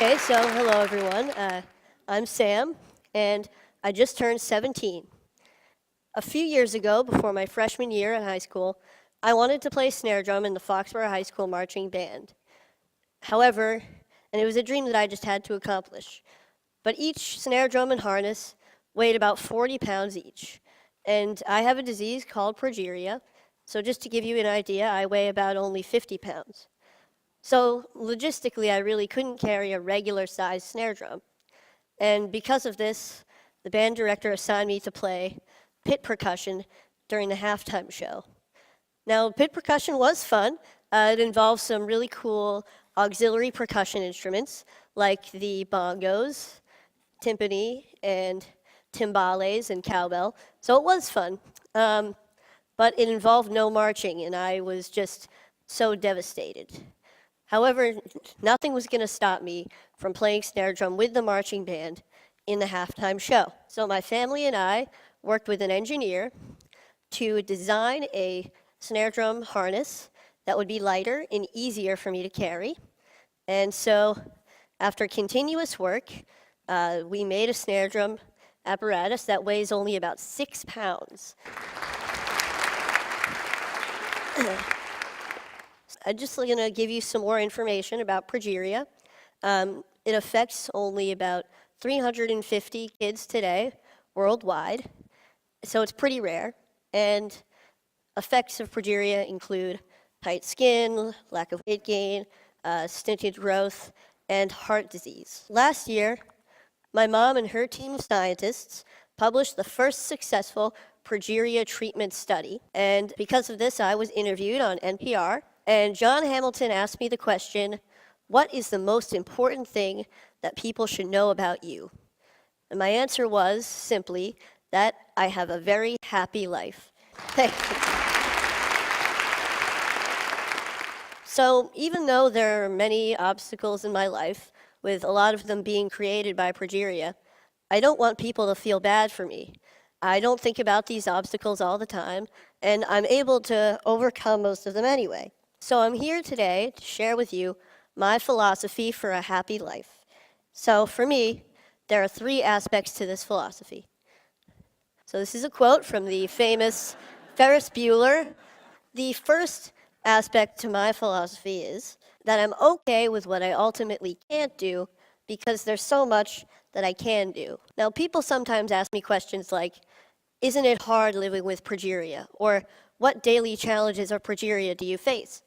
Okay, so hello everyone. I'm Sam, and I just turned 17. A few years ago, before my freshman year in high school, I wanted to play snare drum in the Foxborough High School marching band. However, and it was a dream that I just had to accomplish, but each snare drum and harness weighed about 40 pounds each. And I have a disease called Progeria, so just to give you an idea, I weigh about only 50 pounds. So logistically, I really couldn't carry a regular-sized snare drum. And because of this, the band director assigned me to play pit percussion during the halftime show. Now, pit percussion was fun. It involves some really cool auxiliary percussion instruments like the bongos, timpani, and timbales and cowbell. So it was fun. But it involved no marching, and I was just so devastated. However, nothing was going to stop me from playing snare drum with the marching band in the halftime show. So my family and I worked with an engineer to design a snare drum harness that would be lighter and easier for me to carry. And so after continuous work, we made a snare drum apparatus that weighs only about 6 pounds. I'm just going to give you some more information about progeria. It affects only about 350 kids today worldwide, so it's pretty rare. And effects of progeria include tight skin, lack of weight gain, stunted growth, and heart disease. Last year, my mom and her team of scientists published the first successful progeria treatment study. And because of this, I was interviewed on NPR. And John Hamilton asked me the question, what is the most important thing that people should know about you? And my answer was simply that I have a very happy life. Thank you. So even though there are many obstacles in my life, with a lot of them being created by progeria, I don't want people to feel bad for me. I don't think about these obstacles all the time, and I'm able to overcome most of them anyway. So I'm here today to share with you my philosophy for a happy life. So for me, there are 3 aspects to this philosophy. So this is a quote from the famous Ferris Bueller. The first aspect to my philosophy is that I'm okay with what I ultimately can't do because there's so much that I can do. Now, people sometimes ask me questions like, isn't it hard living with progeria? Or what daily challenges or progeria do you face?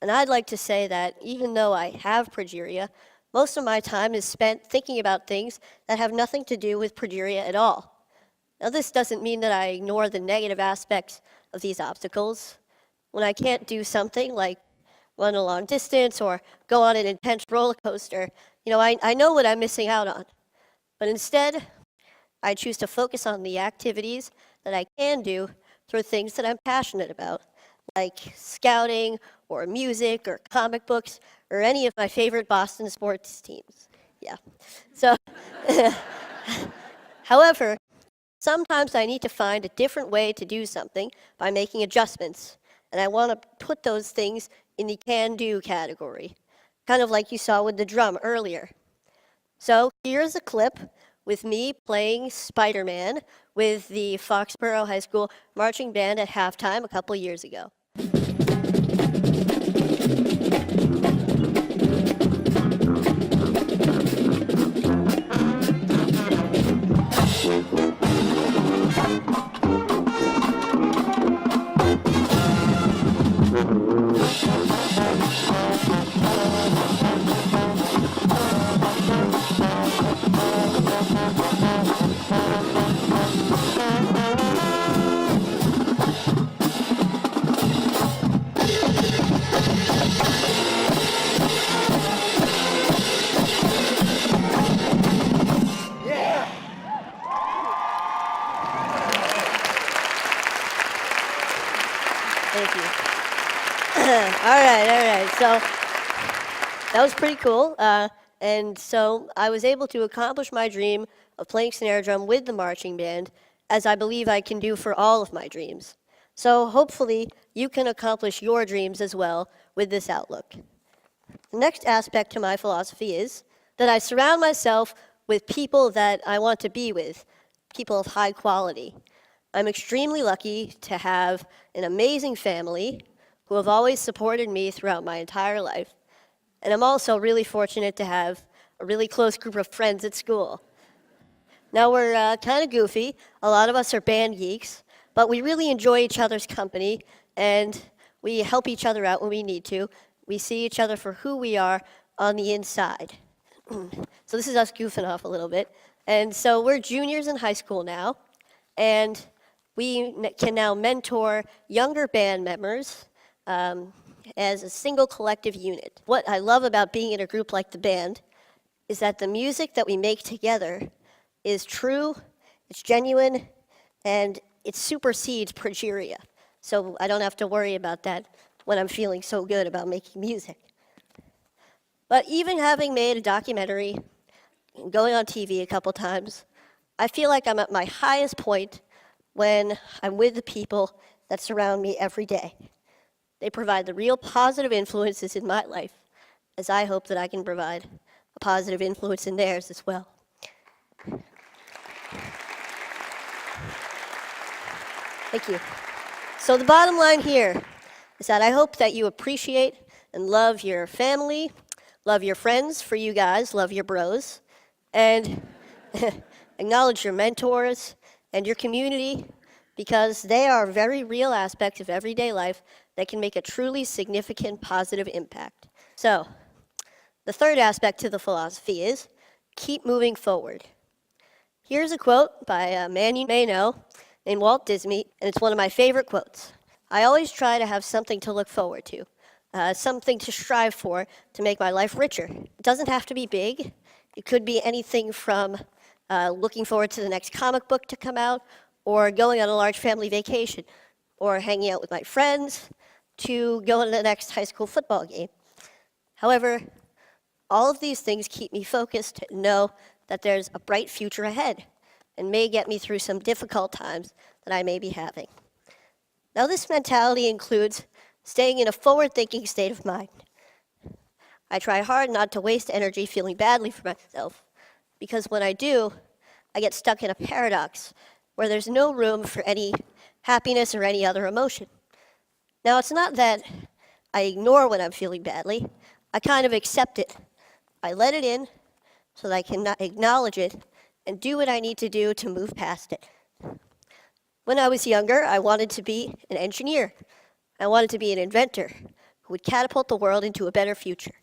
And I'd like to say that even though I have progeria, most of my time is spent thinking about things that have nothing to do with progeria at all. Now, this doesn't mean that I ignore the negative aspects of these obstacles. When I can't do something like run a long distance or go on an intense roller coaster, I know what I'm missing out on. But instead, I choose to focus on the activities that I can do through things that I'm passionate about, like scouting or music or comic books or any of my favorite Boston sports teams. Yeah. So, however, sometimes I need to find a different way to do something by making adjustments, and I want to put those things in the can-do category, kind of like you saw with the drum earlier. So here's a clip with me playing Spider-Man with the Foxborough High School marching band at halftime a couple years ago. Thank you. All right. So that was pretty cool. And so I was able to accomplish my dream of playing snare drum with the marching band, as I believe I can do for all of my dreams. So hopefully you can accomplish your dreams as well with this outlook. The next aspect to my philosophy is that I surround myself with people that I want to be with, people of high quality. I'm extremely lucky to have an amazing family who have always supported me throughout my entire life. And I'm also really fortunate to have a really close group of friends at school. Now, we're kind of goofy. A lot of us are band geeks, but we really enjoy each other's company, and we help each other out when we need to. We see each other for who we are on the inside. So this is us goofing off a little bit. And so we're juniors in high school now, and we can now mentor younger band members as a single collective unit. What I love about being in a group like the band is that the music that we make together is true, it's genuine, and it supersedes Progeria. So I don't have to worry about that when I'm feeling so good about making music. But even having made a documentary and going on TV a couple times, I feel like I'm at my highest point when I'm with the people that surround me every day. They provide the real positive influences in my life, as I hope that I can provide a positive influence in theirs as well. Thank you. So the bottom line here is that I hope that you appreciate and love your family, love your friends, for you guys, love your bros, and acknowledge your mentors and your community, because they are very real aspects of everyday life that can make a truly significant positive impact. So, the third aspect to the philosophy is keep moving forward. Here's a quote by a man you may know named Walt Disney, and it's one of my favorite quotes. I always try to have something to look forward to, something to strive for to make my life richer. It doesn't have to be big. It could be anything from looking forward to the next comic book to come out, or going on a large family vacation, or hanging out with my friends, to going to the next high school football game. However, all of these things keep me focused and know that there's a bright future ahead and may get me through some difficult times that I may be having. Now, this mentality includes staying in a forward-thinking state of mind. I try hard not to waste energy feeling badly for myself, because when I do, I get stuck in a paradox where there's no room for any happiness or any other emotion. Now, it's not that I ignore when I'm feeling badly. I kind of accept it. I let it in so that I can acknowledge it and do what I need to do to move past it. When I was younger, I wanted to be an engineer. I wanted to be an inventor who would catapult the world into a better future.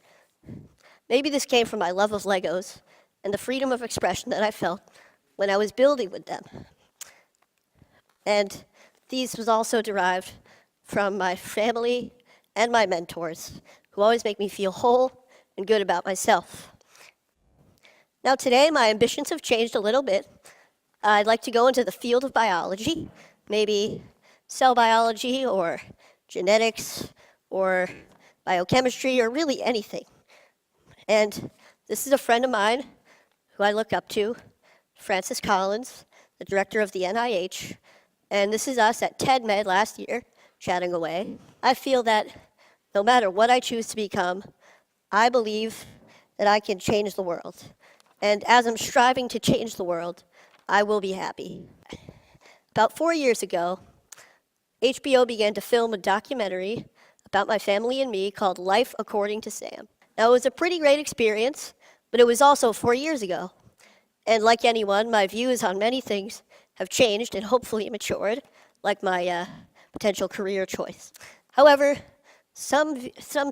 Maybe this came from my love of Legos and the freedom of expression that I felt when I was building with them. And these was also derived from my family and my mentors, who always make me feel whole and good about myself. Now today, my ambitions have changed a little bit. I'd like to go into the field of biology, maybe cell biology or genetics or biochemistry or really anything. And this is a friend of mine who I look up to, Francis Collins, the director of the NIH, and this is us at TEDMed last year, chatting away. I feel that no matter what I choose to become, I believe that I can change the world. And as I'm striving to change the world, I will be happy. About 4 years ago, HBO began to film a documentary about my family and me called Life According to Sam. Now, it was a pretty great experience, but it was also 4 years ago. And like anyone, my views on many things have changed and hopefully matured, like my potential career choice. However, some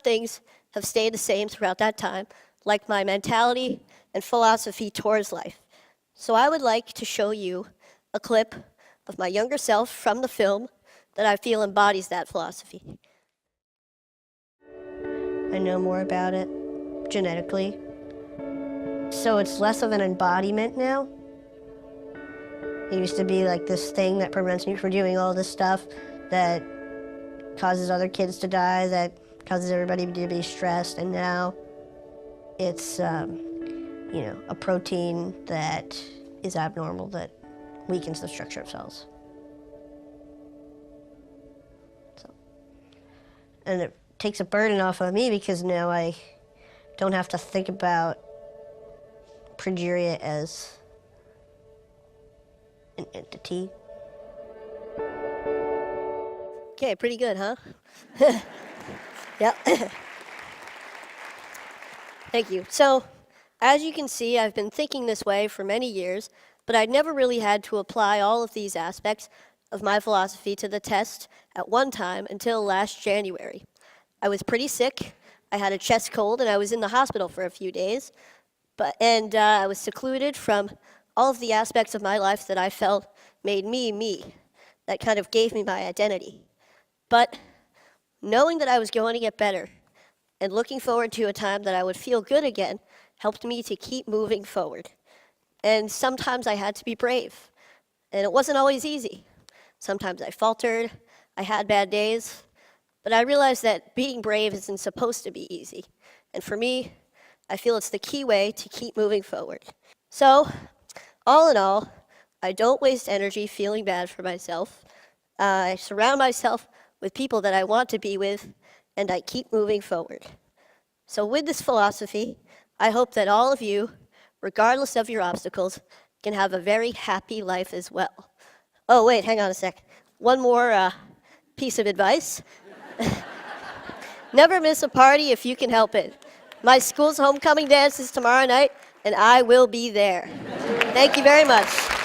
things have stayed the same throughout that time, like my mentality and philosophy towards life. So I would like to show you a clip of my younger self from the film that I feel embodies that philosophy. I know more about it genetically. So it's less of an embodiment now. It used to be like this thing that prevents me from doing all this stuff that causes other kids to die, that causes everybody to be stressed, and now it's a protein that is abnormal that weakens the structure of cells. And it takes a burden off of me because now I don't have to think about Progeria as an entity. Okay, pretty good, huh? Yep. Thank you. So, as you can see, I've been thinking this way for many years, but I'd never really had to apply all of these aspects of my philosophy to the test at one time until last January. I was pretty sick. I had a chest cold, and I was in the hospital for a few days. I was secluded from all of the aspects of my life that I felt made me me. That kind of gave me my identity. But knowing that I was going to get better and looking forward to a time that I would feel good again helped me to keep moving forward. And sometimes I had to be brave, and it wasn't always easy. Sometimes I faltered, I had bad days, but I realized that being brave isn't supposed to be easy. And for me, I feel it's the key way to keep moving forward. So, all in all, I don't waste energy feeling bad for myself. I surround myself with people that I want to be with, and I keep moving forward. So, with this philosophy, I hope that all of you, regardless of your obstacles, can have a very happy life as well. Oh, wait, hang on a sec. One more piece of advice. Never miss a party if you can help it. My school's homecoming dance is tomorrow night, and I will be there. Thank you very much.